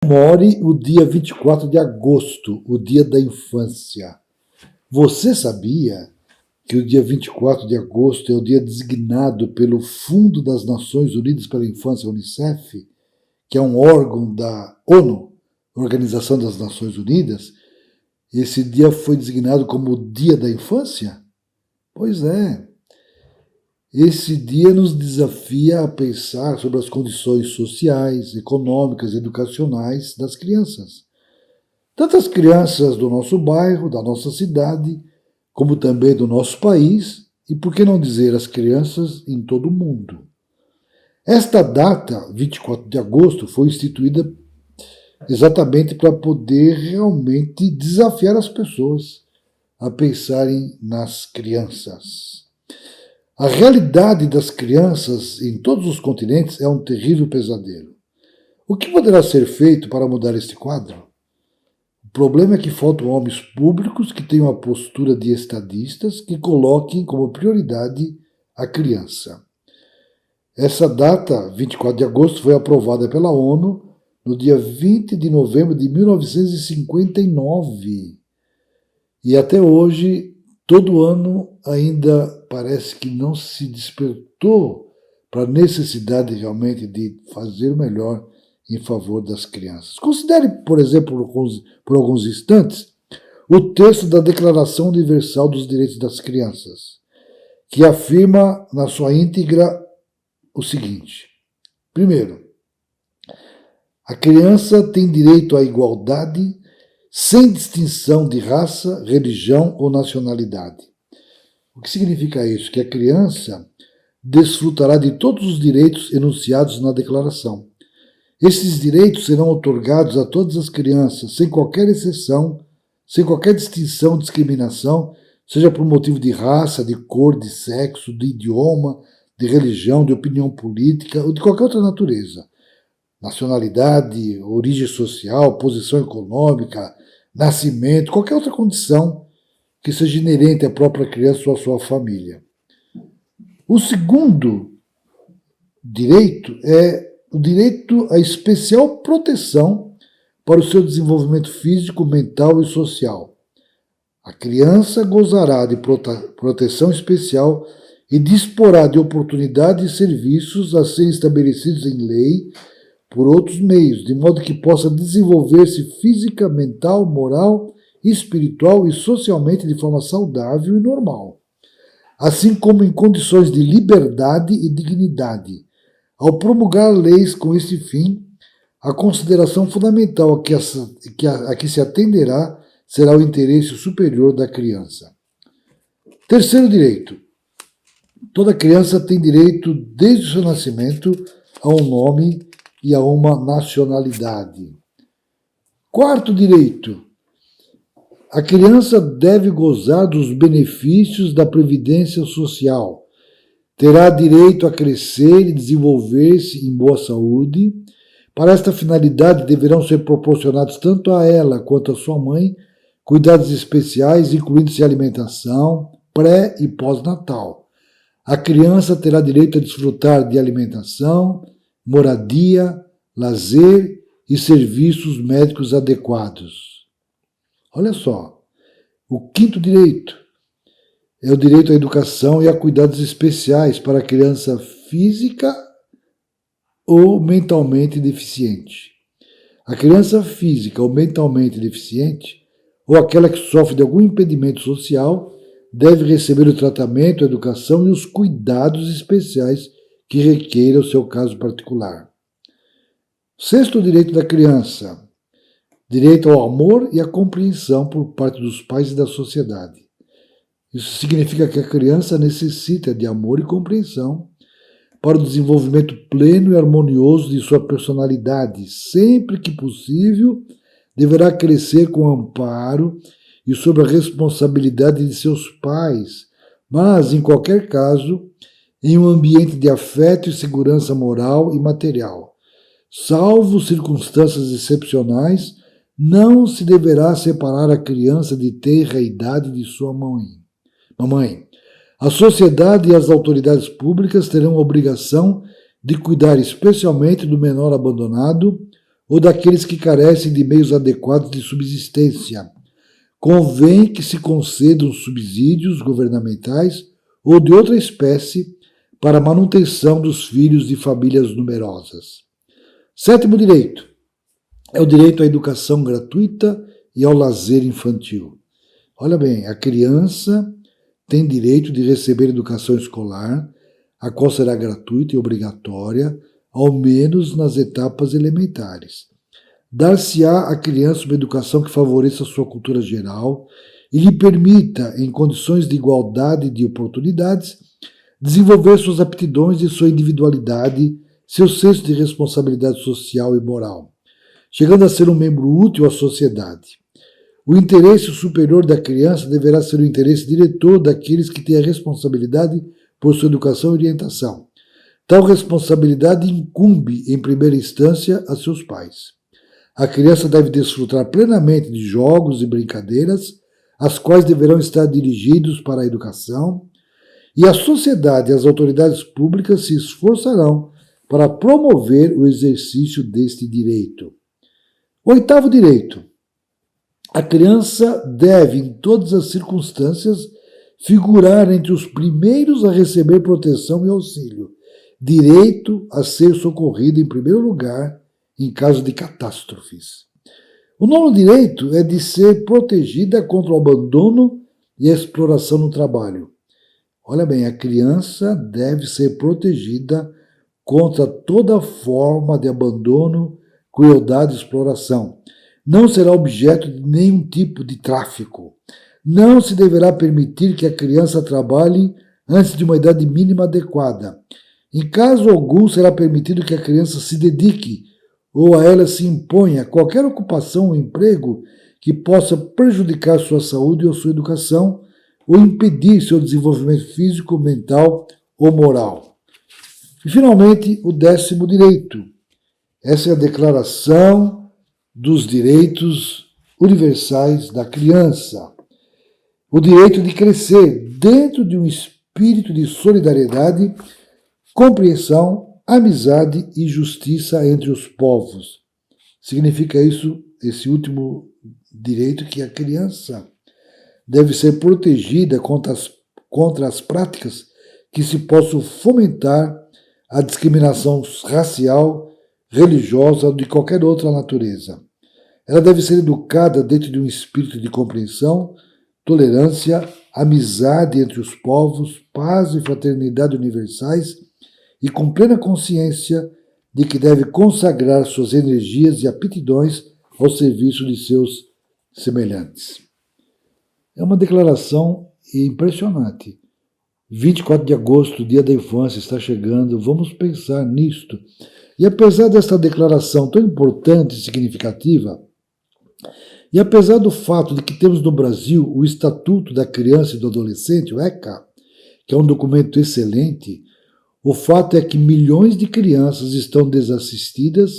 Comemore o dia 24 de agosto, o Dia da Infância. Você sabia que o dia 24 de agosto é o dia designado pelo Fundo das Nações Unidas pela Infância, Unicef, que é um órgão da ONU, Organização das Nações Unidas? Esse dia foi designado como o Dia da Infância? Pois é. Esse dia nos desafia a pensar sobre as condições sociais, econômicas e educacionais das crianças. Tanto as crianças do nosso bairro, da nossa cidade, como também do nosso país, e por que não dizer as crianças em todo o mundo. Esta data, 24 de agosto, foi instituída exatamente para poder realmente desafiar as pessoas a pensarem nas crianças. A realidade das crianças em todos os continentes é um terrível pesadelo. O que poderá ser feito para mudar este quadro? O problema é que faltam homens públicos que tenham a postura de estadistas que coloquem como prioridade a criança. Essa data, 24 de agosto, foi aprovada pela ONU no dia 20 de novembro de 1959. E até hoje, todo ano, ainda parece que não se despertou para a necessidade realmente de fazer o melhor em favor das crianças. Considere, por exemplo, por alguns instantes, o texto da Declaração Universal dos Direitos das Crianças, que afirma na sua íntegra o seguinte: primeiro, a criança tem direito à igualdade sem distinção de raça, religião ou nacionalidade. O que significa isso? Que a criança desfrutará de todos os direitos enunciados na declaração. Esses direitos serão outorgados a todas as crianças, sem qualquer exceção, sem qualquer distinção, discriminação, seja por motivo de raça, de cor, de sexo, de idioma, de religião, de opinião política ou de qualquer outra natureza. Nacionalidade, origem social, posição econômica, nascimento, qualquer outra condição que seja inerente à própria criança ou à sua família. O segundo direito é o direito à especial proteção para o seu desenvolvimento físico, mental e social. A criança gozará de proteção especial e disporá de oportunidades e serviços a serem estabelecidos em lei por outros meios, de modo que possa desenvolver-se física, mental, moral, espiritual e socialmente de forma saudável e normal, assim como em condições de liberdade e dignidade. Ao promulgar leis com este fim, a consideração fundamental a que se atenderá será o interesse superior da criança. Terceiro direito. Toda criança tem direito, desde o seu nascimento, a um nome e a uma nacionalidade. Quarto direito. A criança deve gozar dos benefícios da previdência social. Terá direito a crescer e desenvolver-se em boa saúde. Para esta finalidade, deverão ser proporcionados tanto a ela quanto a sua mãe cuidados especiais, incluindo-se alimentação, pré- e pós-natal. A criança terá direito a desfrutar de alimentação, moradia, lazer e serviços médicos adequados. Olha só, o quinto direito é o direito à educação e a cuidados especiais para a criança física ou mentalmente deficiente. A criança física ou mentalmente deficiente, ou aquela que sofre de algum impedimento social, deve receber o tratamento, a educação e os cuidados especiais que requeira o seu caso particular. Sexto direito da criança, direito ao amor e à compreensão por parte dos pais e da sociedade. Isso significa que a criança necessita de amor e compreensão para o desenvolvimento pleno e harmonioso de sua personalidade. Sempre que possível, deverá crescer com amparo e sob a responsabilidade de seus pais, mas, em qualquer caso, em um ambiente de afeto e segurança moral e material. Salvo circunstâncias excepcionais, não se deverá separar a criança de tenra idade de sua mamãe. A sociedade e as autoridades públicas terão a obrigação de cuidar especialmente do menor abandonado ou daqueles que carecem de meios adequados de subsistência. Convém que se concedam subsídios governamentais ou de outra espécie para a manutenção dos filhos de famílias numerosas. Sétimo direito é o direito à educação gratuita e ao lazer infantil. Olha bem, a criança tem direito de receber educação escolar, a qual será gratuita e obrigatória, ao menos nas etapas elementares. Dar-se-á à criança uma educação que favoreça a sua cultura geral e lhe permita, em condições de igualdade de oportunidades, desenvolver suas aptidões e sua individualidade, seu senso de responsabilidade social e moral, chegando a ser um membro útil à sociedade. O interesse superior da criança deverá ser o interesse diretor daqueles que têm a responsabilidade por sua educação e orientação. Tal responsabilidade incumbe, em primeira instância, a seus pais. A criança deve desfrutar plenamente de jogos e brincadeiras, as quais deverão estar dirigidos para a educação, e a sociedade e as autoridades públicas se esforçarão para promover o exercício deste direito. Oitavo direito. A criança deve, em todas as circunstâncias, figurar entre os primeiros a receber proteção e auxílio, direito a ser socorrida em primeiro lugar em caso de catástrofes. O nono direito é de ser protegida contra o abandono e a exploração no trabalho. Olha bem, a criança deve ser protegida contra toda forma de abandono, crueldade e exploração. Não será objeto de nenhum tipo de tráfico. Não se deverá permitir que a criança trabalhe antes de uma idade mínima adequada. Em caso algum, será permitido que a criança se dedique ou a ela se imponha qualquer ocupação ou emprego que possa prejudicar sua saúde ou sua educação ou impedir seu desenvolvimento físico, mental ou moral. E, finalmente, o 10º direito. Essa é a Declaração dos Direitos Universais da Criança. O direito de crescer dentro de um espírito de solidariedade, compreensão, amizade e justiça entre os povos. Significa isso, esse último direito, que a criança deve ser protegida contra as práticas que se possam fomentar a discriminação racial, religiosa ou de qualquer outra natureza. Ela deve ser educada dentro de um espírito de compreensão, tolerância, amizade entre os povos, paz e fraternidade universais e com plena consciência de que deve consagrar suas energias e aptidões ao serviço de seus semelhantes. É uma declaração impressionante. 24 de agosto, Dia da Infância, está chegando, vamos pensar nisto. E apesar desta declaração tão importante e significativa, e apesar do fato de que temos no Brasil o Estatuto da Criança e do Adolescente, o ECA, que é um documento excelente, o fato é que milhões de crianças estão desassistidas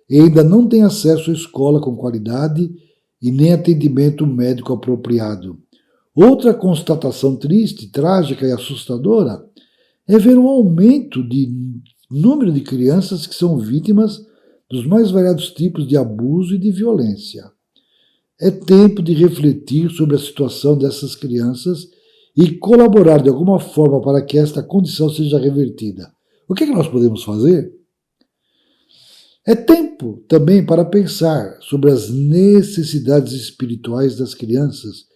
e ainda não têm acesso à escola com qualidade e nem atendimento médico apropriado. Outra constatação triste, trágica e assustadora é ver um aumento de número de crianças que são vítimas dos mais variados tipos de abuso e de violência. É tempo de refletir sobre a situação dessas crianças e colaborar de alguma forma para que esta condição seja revertida. O que nós podemos fazer? É tempo também para pensar sobre as necessidades espirituais das crianças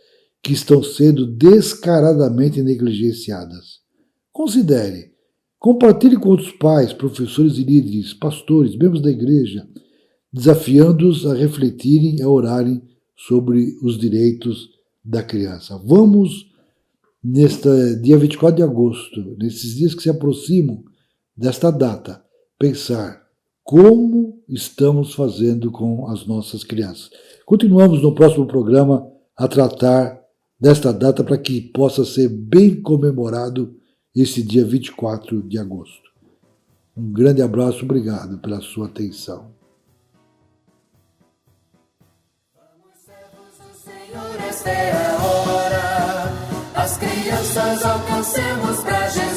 que estão sendo descaradamente negligenciadas. Considere, compartilhe com outros pais, professores e líderes, pastores, membros da igreja, desafiando-os a refletirem e a orarem sobre os direitos da criança. Vamos, neste dia 24 de agosto, nesses dias que se aproximam desta data, pensar como estamos fazendo com as nossas crianças. Continuamos no próximo programa a tratar desta data para que possa ser bem comemorado esse dia 24 de agosto. Um grande abraço, obrigado pela sua atenção. Esta é a hora, as crianças alcancemos pra gente.